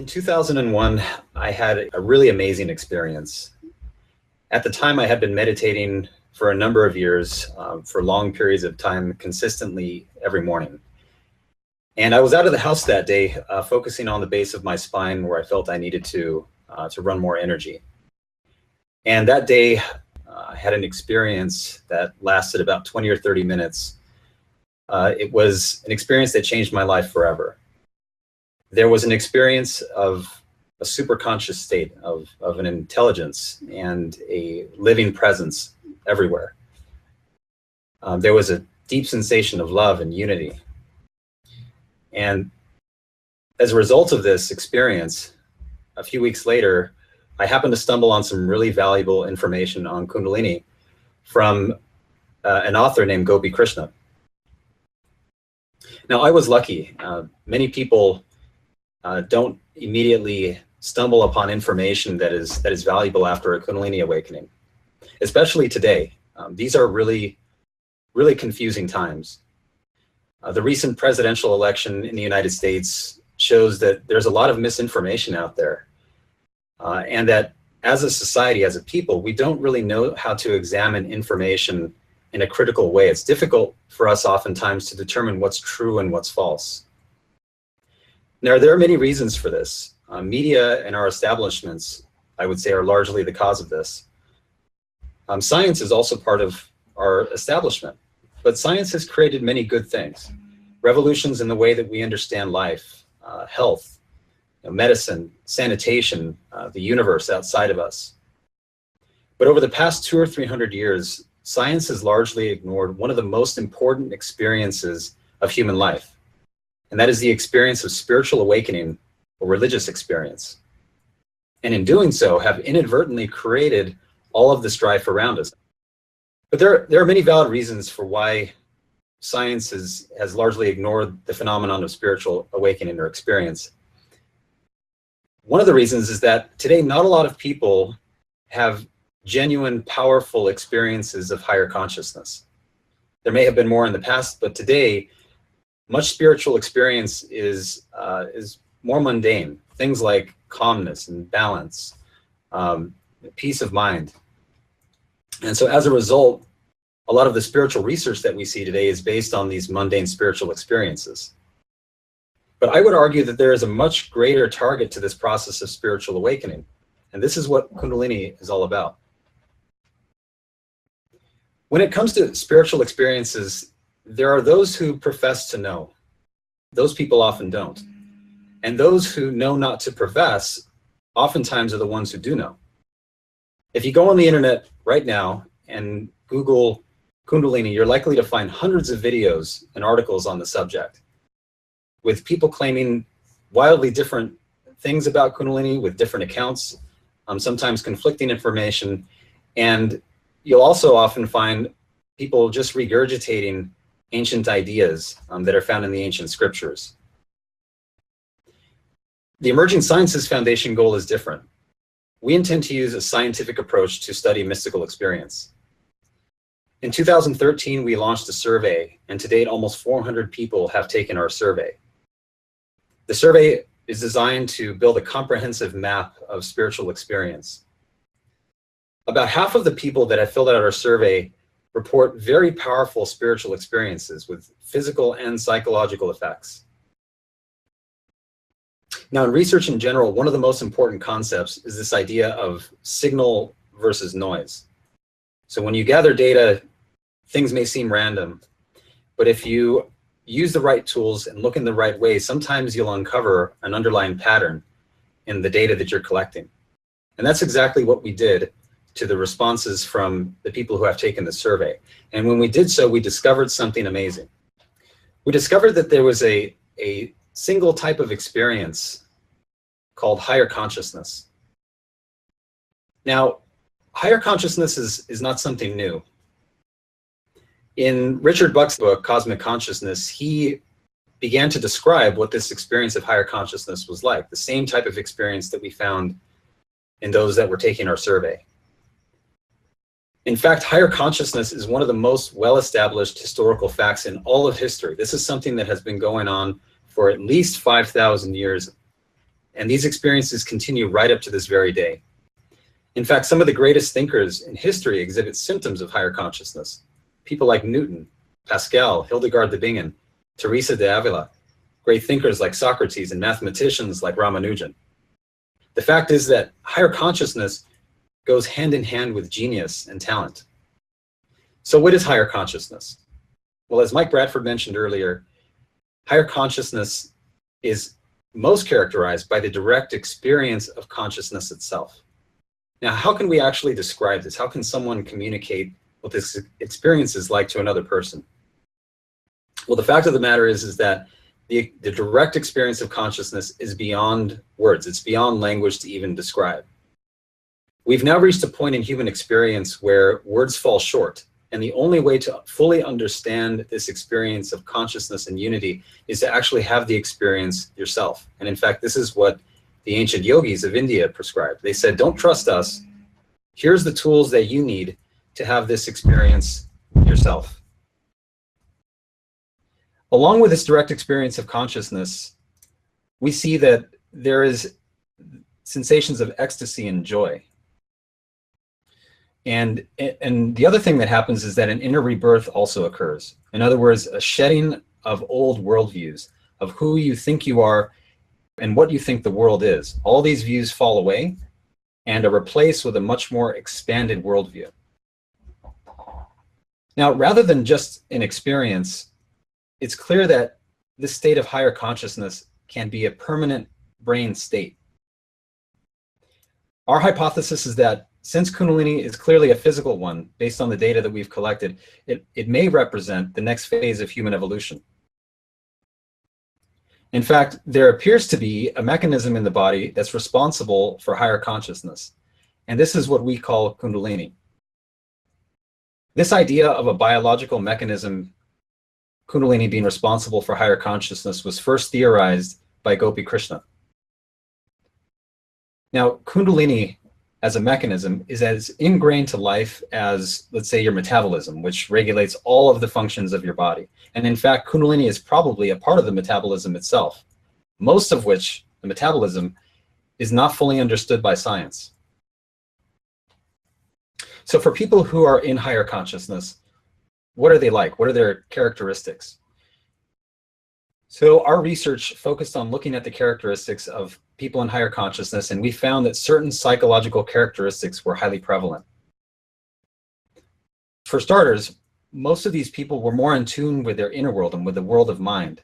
In 2001, I had a really amazing experience. At the time, I had been meditating for a number of years, for long periods of time, consistently every morning. And I was out of the house that day, focusing on the base of my spine where I felt I needed to run more energy. And that day, I had an experience that lasted about 20 or 30 minutes. It was an experience that changed my life forever. There was an experience of a superconscious state of an intelligence and a living presence everywhere. There was a deep sensation of love and unity. And as a result of this experience, a few weeks later, I happened to stumble on some really valuable information on Kundalini from an author named Gopi Krishna. Now, I was lucky. Many people don't immediately stumble upon information that is valuable after a Kundalini awakening, especially today. These are really confusing times. The recent presidential election in the United States shows that there's a lot of misinformation out there, and that as a society, as a people, we don't really know how to examine information in a critical way. It's difficult for us oftentimes to determine what's true and what's false. Now, there are many reasons for this. Media and our establishments, I would say, are largely the cause of this. Science is also part of our establishment, but science has created many good things. Revolutions in the way that we understand life, health, medicine, sanitation, the universe outside of us. But over the past 200 or 300 years, science has largely ignored one of the most important experiences of human life, and that is the experience of spiritual awakening or religious experience. And in doing so, have inadvertently created all of the strife around us. But there are many valid reasons for why science has largely ignored the phenomenon of spiritual awakening or experience. One of the reasons is that today, not a lot of people have genuine, powerful experiences of higher consciousness. There may have been more in the past, but today, much spiritual experience is more mundane. Things like calmness and balance, peace of mind. And so as a result, a lot of the spiritual research that we see today is based on these mundane spiritual experiences. But I would argue that there is a much greater target to this process of spiritual awakening. And this is what Kundalini is all about. When it comes to spiritual experiences, there are those who profess to know. Those people often don't. And those who know not to profess oftentimes are the ones who do know. If you go on the internet right now and Google Kundalini, you're likely to find hundreds of videos and articles on the subject, with people claiming wildly different things about Kundalini with different accounts, sometimes conflicting information. And you'll also often find people just regurgitating ancient ideas that are found in the ancient scriptures. The Emerging Sciences Foundation goal is different. We intend to use a scientific approach to study mystical experience. In 2013, we launched a survey, and to date, almost 400 people have taken our survey. The survey is designed to build a comprehensive map of spiritual experience. About half of the people that have filled out our survey report very powerful spiritual experiences with physical and psychological effects. Now, in research in general, one of the most important concepts is this idea of signal versus noise. So when you gather data, things may seem random, but if you use the right tools and look in the right way, sometimes you'll uncover an underlying pattern in the data that you're collecting. And that's exactly what we did to the responses from the people who have taken the survey. And when we did so, we discovered something amazing. We discovered that there was a single type of experience called higher consciousness. Now, higher consciousness is not something new. In Richard Buck's book, Cosmic Consciousness, he began to describe what this experience of higher consciousness was like, the same type of experience that we found in those that were taking our survey. In fact, higher consciousness is one of the most well-established historical facts in all of history. This is something that has been going on for at least 5,000 years. And these experiences continue right up to this very day. In fact, some of the greatest thinkers in history exhibit symptoms of higher consciousness. People like Newton, Pascal, Hildegard of Bingen, Teresa de Avila, great thinkers like Socrates, and mathematicians like Ramanujan. The fact is that higher consciousness goes hand in hand with genius and talent. So what is higher consciousness? Well, as Mike Bradford mentioned earlier, higher consciousness is most characterized by the direct experience of consciousness itself. Now, how can we actually describe this? How can someone communicate what this experience is like to another person? Well, the fact of the matter is that the direct experience of consciousness is beyond words. It's beyond language to even describe. We've now reached a point in human experience where words fall short. And the only way to fully understand this experience of consciousness and unity is to actually have the experience yourself. And in fact, this is what the ancient yogis of India prescribed. They said, don't trust us. Here's the tools that you need to have this experience yourself. Along with this direct experience of consciousness, we see that there is sensations of ecstasy and joy. And the other thing that happens is that an inner rebirth also occurs. In other words, a shedding of old worldviews of who you think you are and what you think the world is. All these views fall away and are replaced with a much more expanded worldview. Now, rather than just an experience, it's clear that this state of higher consciousness can be a permanent brain state. Our hypothesis is that since Kundalini is clearly a physical one, based on the data that we've collected, it may represent the next phase of human evolution. In fact, there appears to be a mechanism in the body that's responsible for higher consciousness, and this is what we call Kundalini. This idea of a biological mechanism, Kundalini being responsible for higher consciousness, was first theorized by Gopi Krishna. Now, Kundalini as a mechanism is as ingrained to life as, let's say, your metabolism, which regulates all of the functions of your body. And in fact, Kundalini is probably a part of the metabolism itself, most of which, the metabolism, is not fully understood by science. So for people who are in higher consciousness, what are they like? What are their characteristics? So our research focused on looking at the characteristics of people in higher consciousness, and we found that certain psychological characteristics were highly prevalent. For starters, most of these people were more in tune with their inner world and with the world of mind.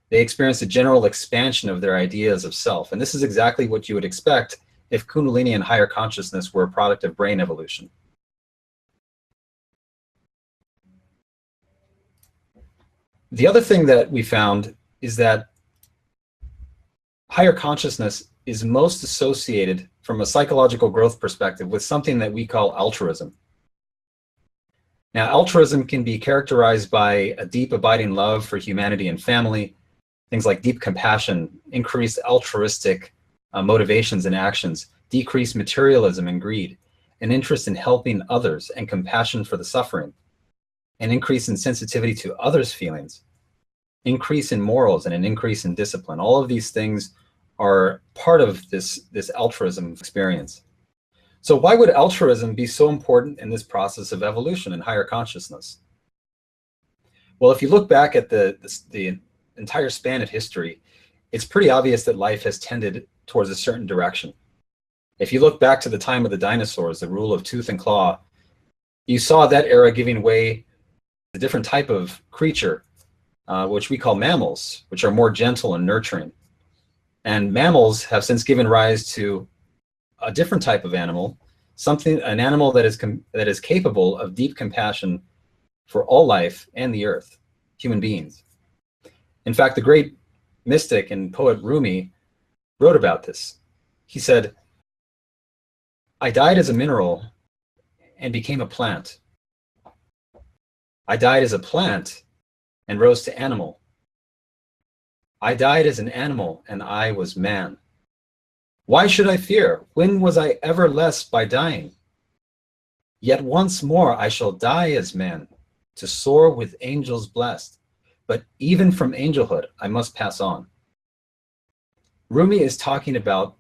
They experienced a general expansion of their ideas of self, and this is exactly what you would expect if Kundalini and higher consciousness were a product of brain evolution. The other thing that we found is that higher consciousness is most associated from a psychological growth perspective with something that we call altruism. Now, altruism can be characterized by a deep abiding love for humanity and family, things like deep compassion, increased altruistic motivations and actions, decreased materialism and greed, an interest in helping others and compassion for the suffering, an increase in sensitivity to others' feelings, increase in morals, and an increase in discipline. All of these things are part of this altruism experience. So why would altruism be so important in this process of evolution and higher consciousness? Well, if you look back at the entire span of history, it's pretty obvious that life has tended towards a certain direction. If you look back to the time of the dinosaurs, the rule of tooth and claw, you saw that era giving way to a different type of creature, which we call mammals, which are more gentle and nurturing. And mammals have since given rise to a different type of animal, an animal that is capable of deep compassion for all life and the earth, human beings. In fact, the great mystic and poet Rumi wrote about this. He said, "I died as a mineral and became a plant. I died as a plant and rose to animal. I died as an animal and I was man. Why should I fear? When was I ever less by dying? Yet once more I shall die as man, to soar with angels blessed. But even from angelhood I must pass on." Rumi is talking about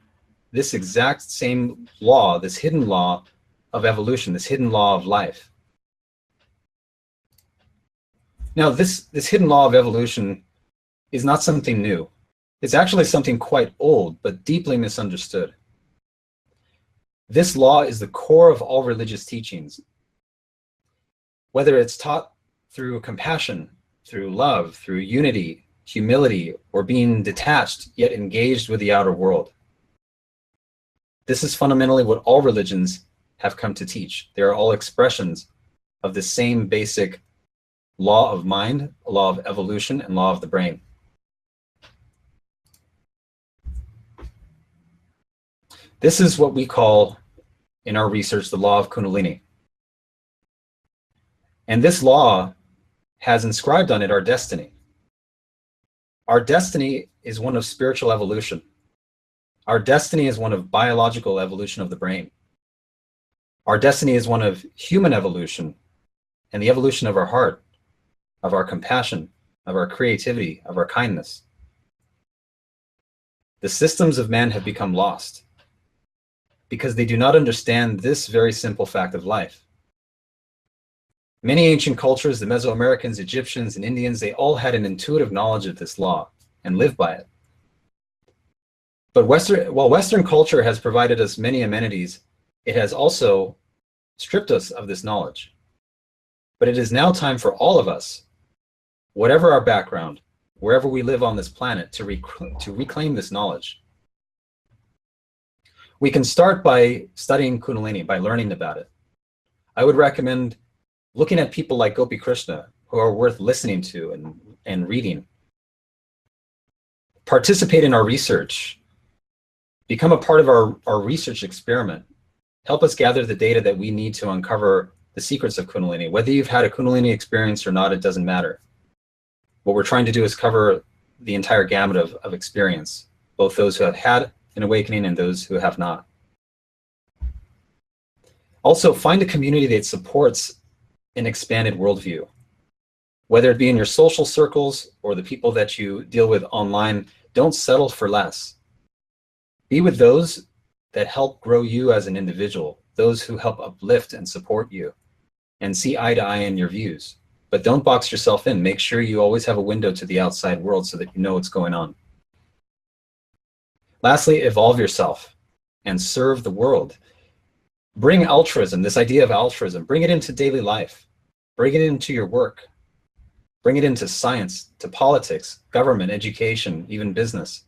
this exact same law, this hidden law of evolution, this hidden law of life. Now, this hidden law of evolution is not something new. It's actually something quite old, but deeply misunderstood. This law is the core of all religious teachings. Whether it's taught through compassion, through love, through unity, humility, or being detached yet engaged with the outer world. This is fundamentally what all religions have come to teach. They are all expressions of the same basic law of mind, law of evolution, and law of the brain. This is what we call, in our research, the law of Kundalini. And this law has inscribed on it our destiny. Our destiny is one of spiritual evolution. Our destiny is one of biological evolution of the brain. Our destiny is one of human evolution and the evolution of our heart, of our compassion, of our creativity, of our kindness. The systems of man have become lost because they do not understand this very simple fact of life. Many ancient cultures, the Mesoamericans, Egyptians, and Indians, they all had an intuitive knowledge of this law and lived by it. But while Western culture has provided us many amenities, it has also stripped us of this knowledge. But it is now time for all of us, whatever our background, wherever we live on this planet, to reclaim this knowledge. We can start by studying Kundalini, by learning about it. I would recommend looking at people like Gopi Krishna, who are worth listening to and reading. Participate in our research. Become a part of our research experiment. Help us gather the data that we need to uncover the secrets of Kundalini. Whether you've had a Kundalini experience or not, it doesn't matter. What we're trying to do is cover the entire gamut of experience, both those who have had an awakening and those who have not. Also, find a community that supports an expanded worldview. Whether it be in your social circles or the people that you deal with online, don't settle for less. Be with those that help grow you as an individual, those who help uplift and support you, and see eye to eye in your views. But don't box yourself in. Make sure you always have a window to the outside world so that you know what's going on. Lastly, evolve yourself and serve the world. Bring altruism, this idea of altruism, bring it into daily life. Bring it into your work. Bring it into science, to politics, government, education, even business.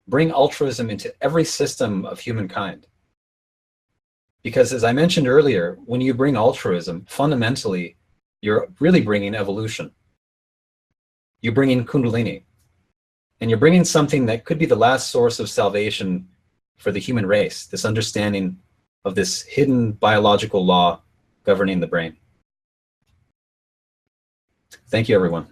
Bring altruism into every system of humankind. Because as I mentioned earlier, when you bring altruism, fundamentally, you're really bringing evolution. You bring in Kundalini. And you're bringing something that could be the last source of salvation for the human race, this understanding of this hidden biological law governing the brain. Thank you, everyone.